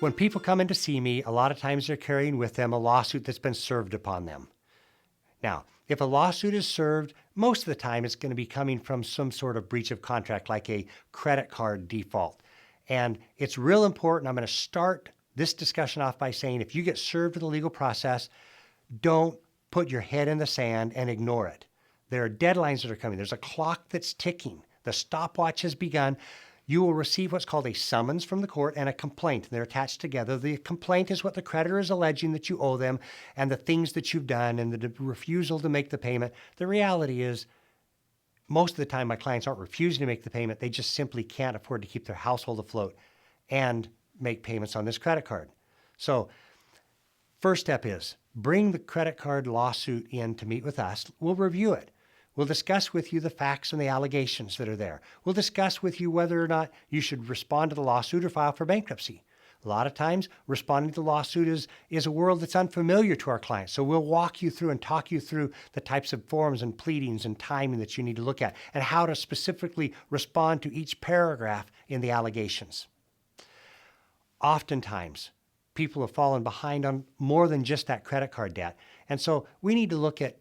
When people come in to see me, a lot of times they're carrying with them a lawsuit that's been served upon them. Now, if a lawsuit is served, most of the time it's going to be coming from some sort of breach of contract, like a credit card default. And it's real important. I'm going to start this discussion off by saying if you get served with a legal process, don't put your head in the sand and ignore it. There are deadlines that are coming. There's a clock that's ticking. The stopwatch has begun. You will receive what's called a summons from the court and a complaint. They're attached together. The complaint is what the creditor is alleging that you owe them and the things that you've done and the refusal to make the payment. The reality is, most of the time my clients aren't refusing to make the payment. They just simply can't afford to keep their household afloat and make payments on this credit card. So first step is bring the credit card lawsuit in to meet with us. We'll review it. We'll discuss with you the facts and the allegations that are there. We'll discuss with you whether or not you should respond to the lawsuit or file for bankruptcy. A lot of times, responding to the lawsuit is a world that's unfamiliar to our clients. So we'll walk you through and talk you through the types of forms and pleadings and timing that you need to look at and how to specifically respond to each paragraph in the allegations. Oftentimes, people have fallen behind on more than just that credit card debt. And so we need to look at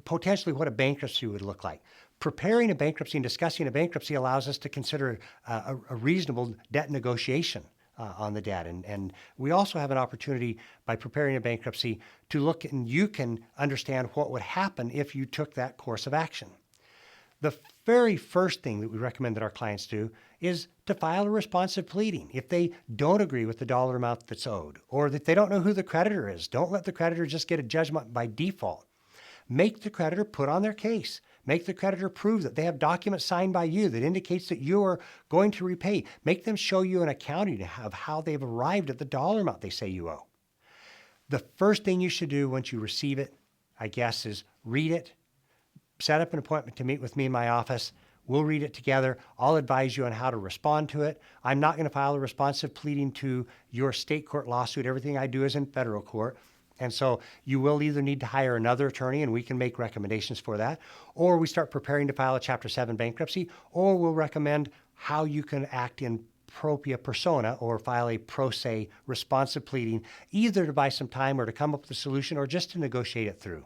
potentially what a bankruptcy would look like. Preparing a bankruptcy and discussing a bankruptcy allows us to consider a reasonable debt negotiation on the debt. And we also have an opportunity by preparing a bankruptcy to look and you can understand what would happen if you took that course of action. The very first thing that we recommend that our clients do is to file a responsive pleading. If they don't agree with the dollar amount that's owed, or that they don't know who the creditor is, don't let the creditor just get a judgment by default. Make the creditor put on their case. Make the creditor prove that they have documents signed by you that indicates that you are going to repay. Make them show you an accounting of how they've arrived at the dollar amount they say you owe. The first thing you should do once you receive it, I guess, is read it, set up an appointment to meet with me in my office. We'll read it together. I'll advise you on how to respond to it. I'm not going to file a responsive pleading to your state court lawsuit. Everything I do is in federal court. And so you will either need to hire another attorney, and we can make recommendations for that, or we start preparing to file a Chapter 7 bankruptcy, or we'll recommend how you can act in propria persona or file a pro se responsive pleading, either to buy some time or to come up with a solution or just to negotiate it through.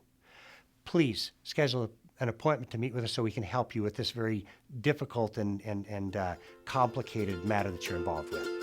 Please schedule an appointment to meet with us so we can help you with this very difficult and complicated matter that you're involved with.